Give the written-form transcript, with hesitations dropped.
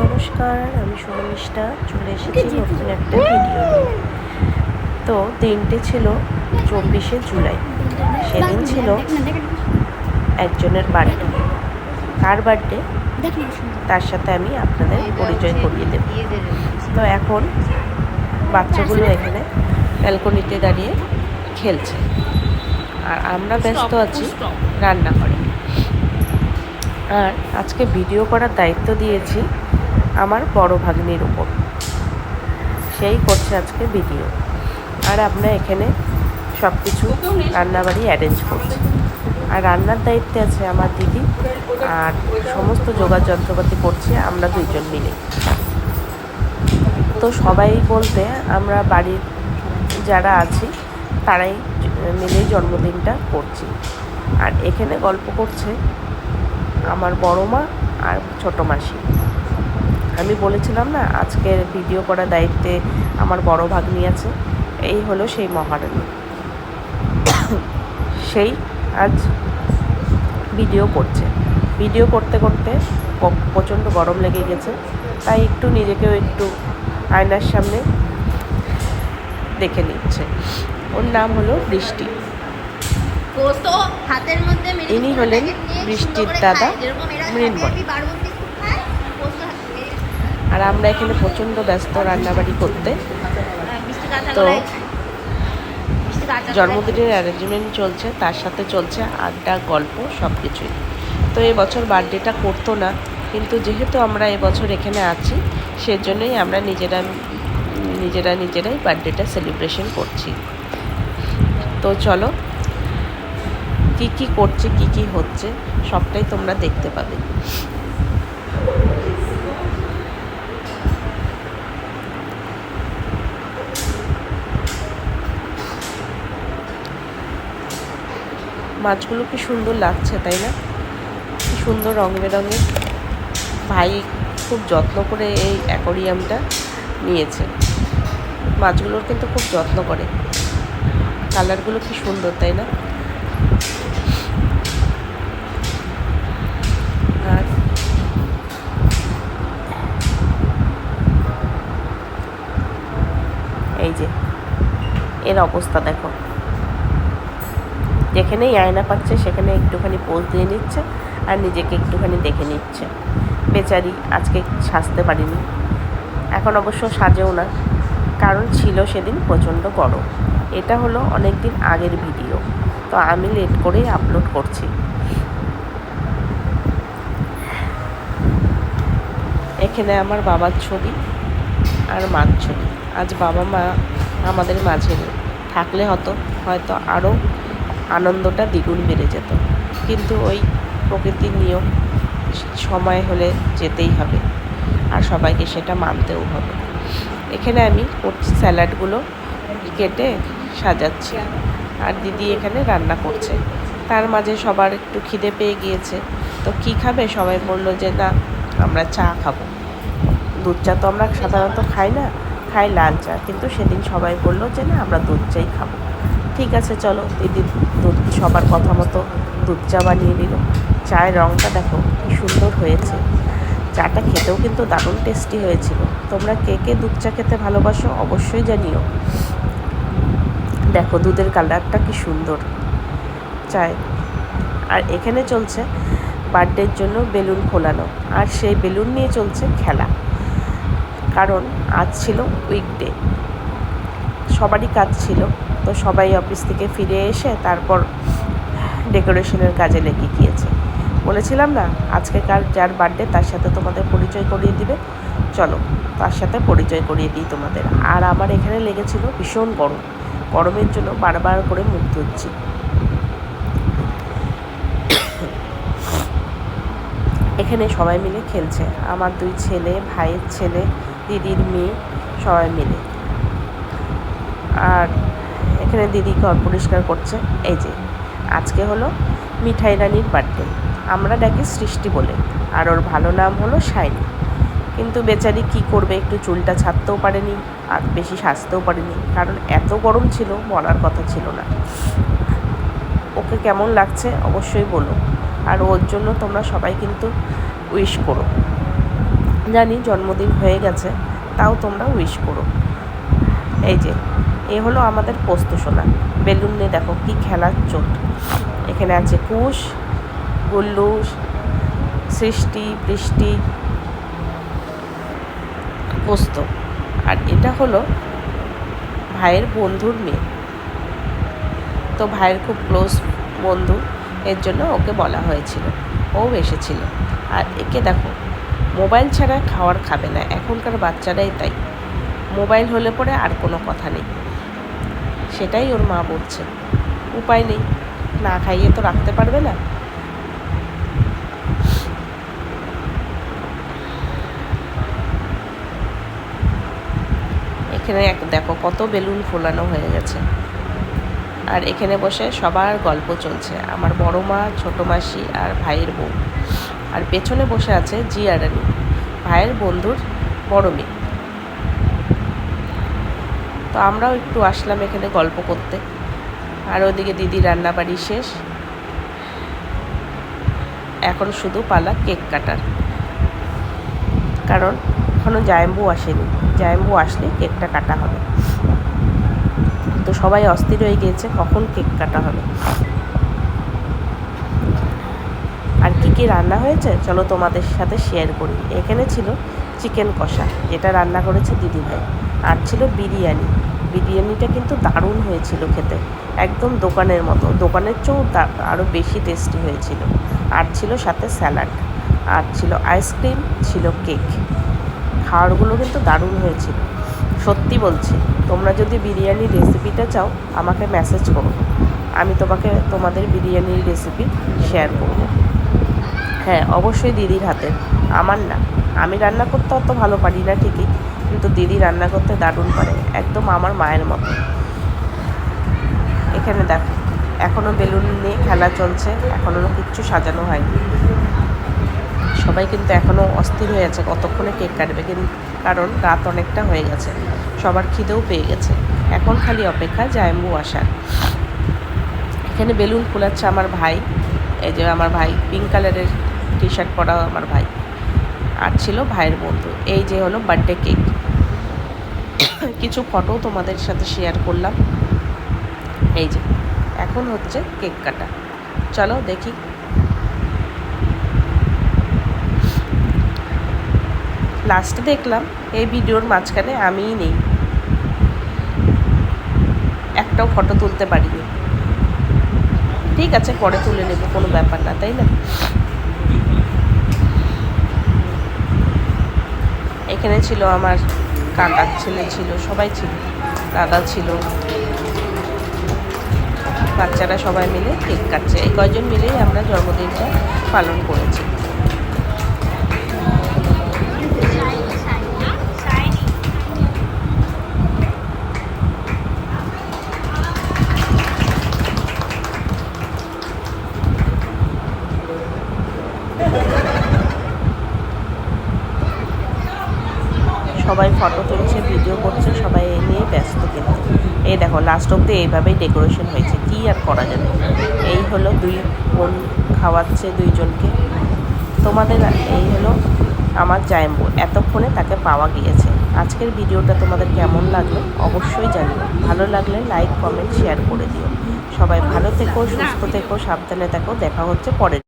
নমস্কার, আমি শর্মিষ্ঠা চলে এসেছি নতুন একটা ভিডিও নিয়ে। তো দিনটি ছিল 24শে জুলাই। সেদিন ছিল একজনের বার্থডে। কার বার্থডে তার সাথে আমি আপনাদের পরিচয় করিয়ে দেব। তো এখন বাচ্চাগুলো এখানে ব্যালকনিতে দাঁড়িয়ে খেলছে, আর আমরা ব্যস্ত আছি রান্নাঘরে। আর আজকে ভিডিও করার দায়িত্ব দিয়েছি আমার বড় ভাগ্নির উপর, সেই করছে আজকে ভিডিও। আর আমরা এখানে সব কিছু রান্নাবাড়ি অ্যারেঞ্জ করছি, আর রান্নার দায়িত্বে আছে আমার দিদি, আর সমস্ত জোগাড় যন্ত্রপাতি করছে আমরা দুইজন মিলে। তো সবাই বলতে আমরা বাড়ির যারা আছি তারাই মিলেই জন্মদিনটা করছি। আর এখানে গল্প করছে আমার বড় মা আর ছোটো মাসি। আমি বলেছিলাম না আজকের ভিডিও করার দায়িত্বে আমার বড় ভাগ্নি আছে, এই হলো সেই মহারানী। সেই আজ ভিডিও করছে। ভিডিও করতে করতে প্রচণ্ড গরম লেগে গেছে, তাই একটু নিজেকেও একটু আয়নার সামনে দেখে নিচ্ছে। ওর নাম হলো বৃষ্টি। ইনি হলেন বৃষ্টির দাদা মৃন্ময়। আর আমরা এখানে প্রচণ্ড ব্যস্ত রান্নাবাড়ি করতে। তো জন্মদিনের অ্যারেঞ্জমেন্ট চলছে, তার সাথে চলছে আড্ডা, গল্প, সব কিছুই। তো এবছর বার্থডেটা করতো না, কিন্তু যেহেতু আমরা এবছর এখানে আছি সেজন্যই আমরা নিজেরাই বার্থডেটা সেলিব্রেশন করছি। তো চলো কি কি করছে, কি কি হচ্ছে সবটাই তোমরা দেখতে পাবে। মাছগুলো কি সুন্দর লাগছে, তাই না? কি সুন্দর রং বেরঙের। ভাই খুব যত্ন করে এই অ্যাকোরিয়ামটা নিয়েছে। মাছগুলোর কিন্তু খুব যত্ন করে। কালারগুলো কি সুন্দর, তাই না? আর এই যে এর অবস্থা দেখো, যেখানেই আয়না পাচ্ছে সেখানে একটুখানি পোজ দিয়ে নিচ্ছে আর নিজেকে একটুখানি দেখে নিচ্ছে। বেচারি আজকে সাজতে পারিনি, এখন অবশ্য সাজেও না, কারণ ছিল সেদিন প্রচণ্ড গরম। এটা হলো অনেক দিন আগের ভিডিও, তো আমি লেট করেই আপলোড করছি। এখানে আমার বাবার ছবি আর মার ছবি। আজ বাবা মা আমাদের মাঝে থাকলে হয়তো আরও আনন্দটা দ্বিগুণ বেড়ে যেত, কিন্তু ওই প্রকৃতির নিয়ম, সময় হলে যেতেই হবে আর সবাইকে সেটা মানতেও হবে। এখানে আমি স্যালাডগুলো কেটে সাজাচ্ছি, আর দিদি এখানে রান্না করছে। তার মাঝে সবার একটু খিদে পেয়ে গিয়েছে, তো কী খাবে? সবাই বলল যে না, আমরা চা খাবো। দুধ চা তো আমরা সাধারণত খাই না, খাই লাল চা, কিন্তু সেদিন সবাই বললো যে না, আমরা দুধ চাই খাবো। ঠিক আছে চলো, দিদি সবার কথা মতো দুধ চা বানিয়ে দিল। চায়ের রঙটা দেখো কি সুন্দর হয়েছে। চাটা খেতেও কিন্তু দারুণ টেস্টি হয়েছিল। তোমরা কে কে দুধ চা খেতে ভালোবাসো অবশ্যই জানিও। দেখো দুধের কালারটা কি সুন্দর চায়। আর এখানে চলছে বার্থডের জন্য বেলুন ফোলানো, আর সেই বেলুন নিয়ে চলছে খেলা। কারণ আজ ছিল উইকডে, সবারই কাজ ছিল, তো সবাই অফিস থেকে ফিরে এসে তারপর ডেকোরেশনের কাজে লেগে গিয়েছে। বলেছিলাম না আজকে যার বার্থডে তার সাথে তোমাদের পরিচয় করিয়ে দিবে, চলো তার সাথে পরিচয় করিয়ে দিই তোমাদের। আর আমার এখানে লেগেছিল ভীষণ গরমের জন্য বারবার করে মুখ ধুচ্ছি। এখানে সবাই মিলে খেলছে, আমার দুই ছেলে, ভাইয়ের ছেলে, দিদির মেয়ে, সবাই মিলে। আর এখানে দিদি ঘর পরিষ্কার করছে। এই যে আজকে হলো মিঠাই রানীর বার্থডে, আমরা ডাকি সৃষ্টি বলে, আর ওর ভালো নাম হলো শাইনি। কিন্তু বেচারি কি করবে, একটু চুলটা ছাড়তেও পারেনি আর বেশি সাজতেও পারেনি, কারণ এত গরম ছিল বলার কথা ছিল না। ওকে কেমন লাগছে অবশ্যই বলো, আর ওর জন্য তোমরা সবাই কিন্তু উইশ করো। জানি জন্মদিন হয়ে গেছে, তাও তোমরা উইশ করো। এই যে এ হলো আমাদের পোস্ত সোনা। বেলুন নিয়ে দেখো কি খেলার চোট। এখানে আছে কুশ, গুল্লু, সৃষ্টি, বৃষ্টি, পোস্ত। আর এটা হলো ভাইয়ের বন্ধুর মেয়ে। তো ভাইয়ের খুব ক্লোজ বন্ধু, এর জন্য ওকে বলা হয়েছিল, ও এসেছিল। আর একে দেখো মোবাইল ছাড়া খাওয়ার খাবে না, এখনকার বাচ্চারাই তাই। মোবাইল হলে পরে আর কোনো কথা নেই, সেটাই ওর মা বলছে। উপায় নেই, না খাইয়ে তো রাখতে পারবে না। এখানে দেখো কত বেলুন ফোলানো হয়ে গেছে। আর এখানে বসে সবার গল্প চলছে, আমার বড় মা, ছোটো মাসি আর ভাইয়ের বউ। আর পেছনে বসে আছে জিয়া রানী, ভাইয়ের বন্ধুর বড় মেয়ে। তো আমরাও একটু আসলাম এখানে গল্প করতে। আর ওদিকে দিদি রান্নাবাড়ি শেষ, এখন শুধু পালা কেক কাটার, কারণ এখনও জায়ম্বু আসেনি। জায়ম্বু আসলে কেকটা কাটা হবে। তো সবাই অস্থির হয়ে গিয়েছে কখন কেক কাটা হবে। আর কি কি রান্না হয়েছে চলো তোমাদের সাথে শেয়ার করি। এখানে ছিল চিকেন কষা, যেটা রান্না করেছে দিদিভাই। আর ছিল বিরিয়ানি। বিরিয়ানিটা কিন্তু দারুণ হয়েছিল খেতে, একদম দোকানের মতো, দোকানের চেয়েও আরও বেশি টেস্টি হয়েছিল। আর ছিল সাথে স্যালাড, আর ছিল আইসক্রিম, ছিল কেক। খাবারগুলো কিন্তু দারুণ হয়েছিল। সত্যি বলছি, তোমরা যদি বিরিয়ানির রেসিপিটা চাও আমাকে মেসেজ করো, আমি তোমাদের বিরিয়ানির রেসিপি শেয়ার করব। হ্যাঁ, অবশ্যই দিদির হাতের, আমার না। আমি রান্না করতে অত ভালো পারি না ঠিকই, কিন্তু দিদি রান্না করতে দারুণ পারে, একদম আমার মায়ের মতো। এখানে দেখো এখনও বেলুন নিয়ে খেলা চলছে, এখনও কিচ্ছু সাজানো হয়নি। সবাই কিন্তু এখনও অস্থির হয়ে আছে কতক্ষণে কেক কাটবে, কিন্তু কারণ রাত অনেকটা হয়ে গেছে, সবার খিদেও পেয়ে গেছে। এখন খালি অপেক্ষা জায়ম্বু আসার। এখানে বেলুন ফোলাচ্ছে আমার ভাই। এই যে আমার ভাই, পিঙ্ক কালারের টি শার্ট পরা আমার ভাই। আর ছিল ভাইয়ের বন্ধু। এই যে হলো বার্থডে কেক। কিছু ফটো তোমাদের সাথে শেয়ার করলাম। এই যে এখন হচ্ছে কেক কাটা, চলো দেখি। লাস্টে দেখলাম এই ভিডিওর মাঝখানে আমিই নেই, একটাও ফটো তুলতে পারিনি। ঠিক আছে, পরে তুলে নেব, কোনো ব্যাপার না, তাই না? এখানে ছিল আমার কাকার ছেলে, ছিল সবাই ছিল, দাদা ছিল, বাচ্চারা সবাই মিলে কেক কাটছে। এই কয়জন মিলেই আমরা জন্মদিনটা পালন করেছি। সবাই ফটো তুলছে, ভিডিও করছে, সবাই এই নিয়ে ব্যস্ত। কিন্তু এই দেখো লাস্ট অব্দি এইভাবেই ডেকোরেশন হয়েছে, কী আর করা যাবে। এই হলো দুই বোন খাওয়াচ্ছে দুইজনকে। তোমাদের এই হলো আমার জায়ম্বু, এতক্ষণে তাকে পাওয়া গিয়েছে। আজকের ভিডিওটা তোমাদের কেমন লাগলো অবশ্যই জানিও। ভালো লাগলে লাইক, কমেন্ট, শেয়ার করে দিও। সবাই ভালো থেকো, সুস্থ থেকো, সাবধানে থেকো। দেখা হচ্ছে পরের